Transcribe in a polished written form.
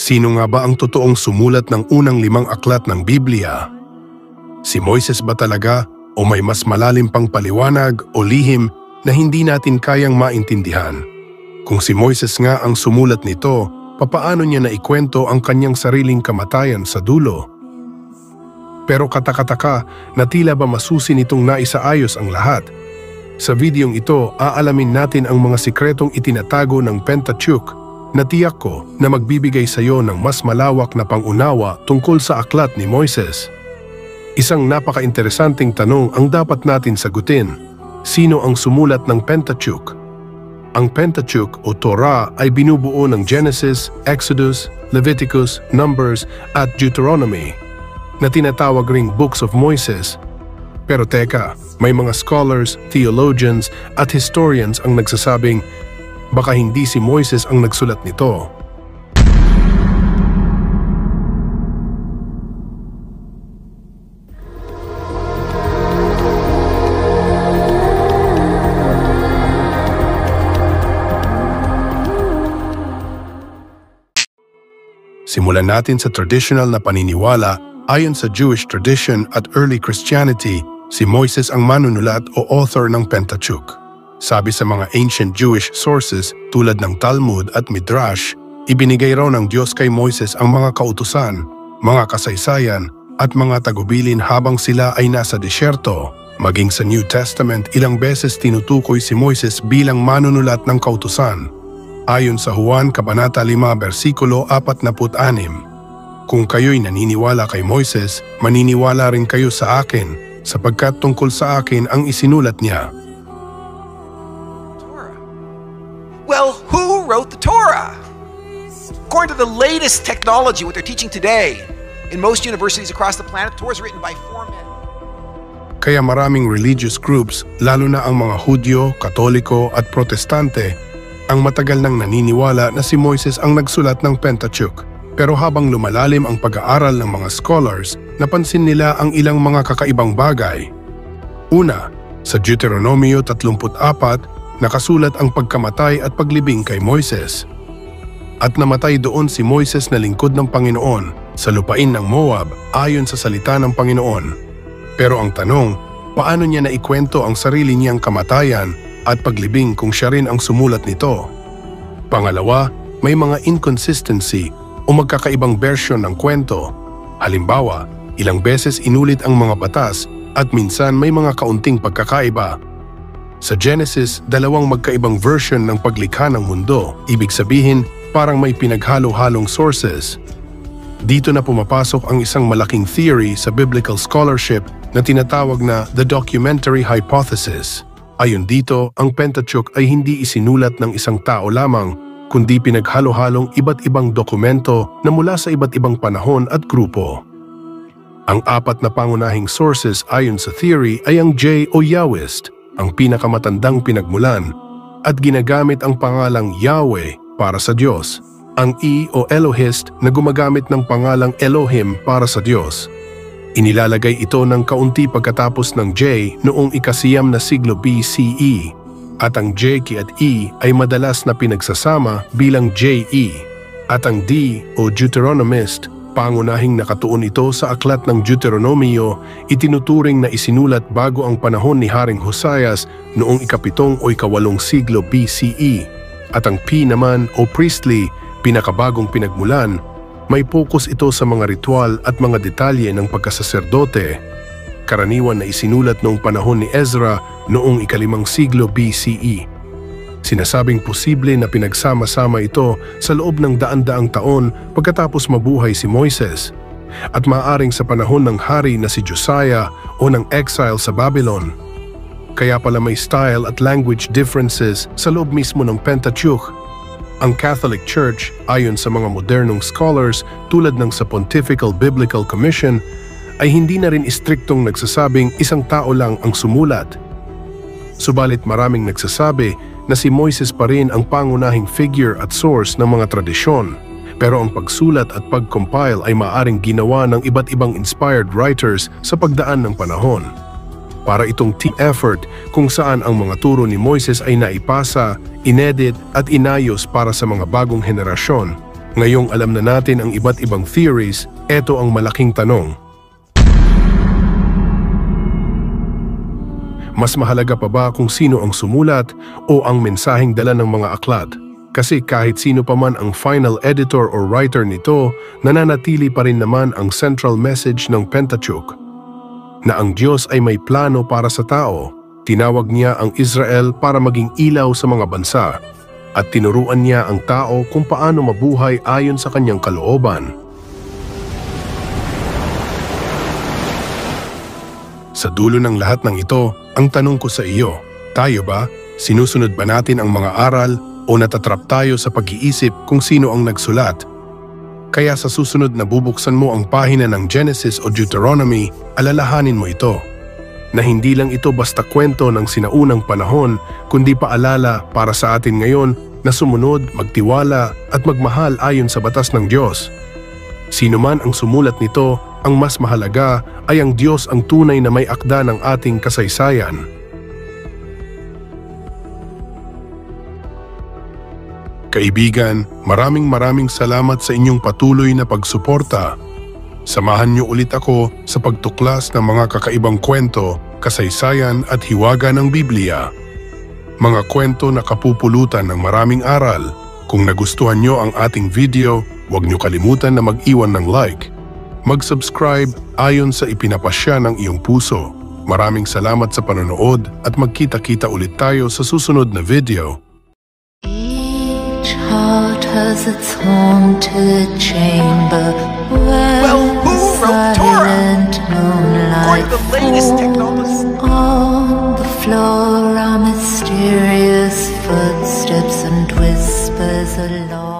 Sino nga ba ang totoong sumulat ng unang 5 aklat ng Biblia? Si Moises ba talaga o may mas malalim pang paliwanag o lihim na hindi natin kayang maintindihan? Kung si Moises nga ang sumulat nito, papaano niya naikwento ang kanyang sariling kamatayan sa dulo? Pero katakataka na tila ba masusi nitong naisaayos ang lahat. Sa videong ito, aalamin natin ang mga sikretong itinatago ng Pentateuch na tiyak ko na magbibigay sa iyo ng mas malawak na pangunawa tungkol sa aklat ni Moises. Isang napaka-interesanting tanong ang dapat natin sagutin. Sino ang sumulat ng Pentateuch? Ang Pentateuch o Torah ay binubuo ng Genesis, Exodus, Leviticus, Numbers at Deuteronomy na tinatawag ring Books of Moises. Pero teka, may mga scholars, theologians at historians ang nagsasabing baka hindi si Moises ang nagsulat nito. Simulan natin sa traditional na paniniwala. Ayon sa Jewish tradition at early Christianity, si Moises ang manunulat o author ng Pentateuch. Sabi sa mga ancient Jewish sources tulad ng Talmud at Midrash, ibinigay raw ng Diyos kay Moises ang mga kautusan, mga kasaysayan at mga tagubilin habang sila ay nasa disyerto. Maging sa New Testament, ilang beses tinutukoy si Moises bilang manunulat ng kautusan. Ayon sa Juan Kabanata 5, versikulo 46, kung kayo'y naniniwala kay Moises, maniniwala rin kayo sa akin, sapagkat tungkol sa akin ang isinulat niya. Well, who wrote the Torah? According to the latest technology, what they're teaching today, in most universities across the planet, Torah is written by 4 men. Kaya maraming religious groups, lalo na ang mga Hudyo, Katoliko at Protestante, ang matagal nang naniniwala na si Moises ang nagsulat ng Pentateuch. Pero habang lumalalim ang pag-aaral ng mga scholars, napansin nila ang ilang mga kakaibang bagay. Una, sa Deuteronomio 34, nakasulat ang pagkamatay at paglibing kay Moises. At namatay doon si Moises na lingkod ng Panginoon sa lupain ng Moab ayon sa salita ng Panginoon. Pero ang tanong, paano niya naikwento ang sarili niyang kamatayan at paglibing kung siya rin ang sumulat nito? Pangalawa, may mga inconsistency o magkakaibang bersyon ng kwento. Halimbawa, ilang beses inulit ang mga batas at minsan may mga kaunting pagkakaiba. Sa Genesis, 2 magkaibang version ng paglikha ng mundo. Ibig sabihin, parang may pinaghalo-halong sources. Dito na pumapasok ang isang malaking theory sa biblical scholarship na tinatawag na the documentary hypothesis. Ayon dito, ang Pentateuch ay hindi isinulat ng isang tao lamang, kundi pinaghalo-halong iba't ibang dokumento na mula sa iba't ibang panahon at grupo. Ang 4 na pangunahing sources ayon sa theory ay ang J o Yahwist, ang pinakamatandang pinagmulan, at ginagamit ang pangalang Yahweh para sa Diyos, ang E o Elohist na gumagamit ng pangalang Elohim para sa Diyos. Inilalagay ito ng kaunti pagkatapos ng J noong ika-9 na siglo BCE, at ang J at E ay madalas na pinagsasama bilang JE. At ang D o Deuteronomist, pangunahing nakatuon ito sa aklat ng Deuteronomio, itinuturing na isinulat bago ang panahon ni Haring Hosayas noong ika-7 o ika-8 siglo BCE. At ang P naman o priestly, pinakabagong pinagmulan, may focus ito sa mga ritual at mga detalye ng pagkasaserdote. Karaniwan na isinulat noong panahon ni Ezra noong ika-5 siglo BCE. Sinasabing posible na pinagsama-sama ito sa loob ng daan-daang taon pagkatapos mabuhay si Moises, at maaaring sa panahon ng hari na si Josiah o ng exile sa Babylon. Kaya pala may style at language differences sa loob mismo ng Pentateuch. Ang Catholic Church, ayon sa mga modernong scholars tulad ng sa Pontifical Biblical Commission, ay hindi na rin istriktong nagsasabing isang tao lang ang sumulat. Subalit maraming nagsasabi na si Moises pa rin ang pangunahing figure at source ng mga tradisyon. Pero ang pagsulat at pag-compile ay maaaring ginawa ng iba't ibang inspired writers sa pagdaan ng panahon. Para itong team effort kung saan ang mga turo ni Moises ay naipasa, inedit at inayos para sa mga bagong henerasyon. Ngayong alam na natin ang iba't ibang theories, eto ang malaking tanong. Mas mahalaga pa ba kung sino ang sumulat o ang mensaheng dala ng mga aklat? Kasi kahit sino pa man ang final editor or writer nito, nananatili pa rin naman ang central message ng Pentateuch, na ang Diyos ay may plano para sa tao. Tinawag niya ang Israel para maging ilaw sa mga bansa, at tinuruan niya ang tao kung paano mabuhay ayon sa kanyang kalooban. Sa dulo ng lahat ng ito, ang tanong ko sa iyo, tayo ba? Sinusunod ba natin ang mga aral o natatrap tayo sa pag-iisip kung sino ang nagsulat? Kaya sa susunod na bubuksan mo ang pahina ng Genesis o Deuteronomy, alalahanin mo ito, na hindi lang ito basta kwento ng sinaunang panahon, kundi paalala para sa atin ngayon na sumunod, magtiwala at magmahal ayon sa batas ng Diyos. Sino man ang sumulat nito, ang mas mahalaga ay ang Diyos ang tunay na may akda ng ating kasaysayan. Kaibigan, maraming salamat sa inyong patuloy na pagsuporta. Samahan niyo ulit ako sa pagtuklas ng mga kakaibang kwento, kasaysayan at hiwaga ng Biblia. Mga kwento na kapupulutan ng maraming aral. Kung nagustuhan niyo ang ating video, huwag niyo kalimutan na mag-iwan ng like. Mag-subscribe ayon sa ipinapasya ng iyong puso. Maraming salamat sa panonood at magkita-kita ulit tayo sa susunod na video. Each heart has its haunted chamber. Well, who wrote the Torah? According to the latest technology. On the floor are mysterious footsteps and whispers along.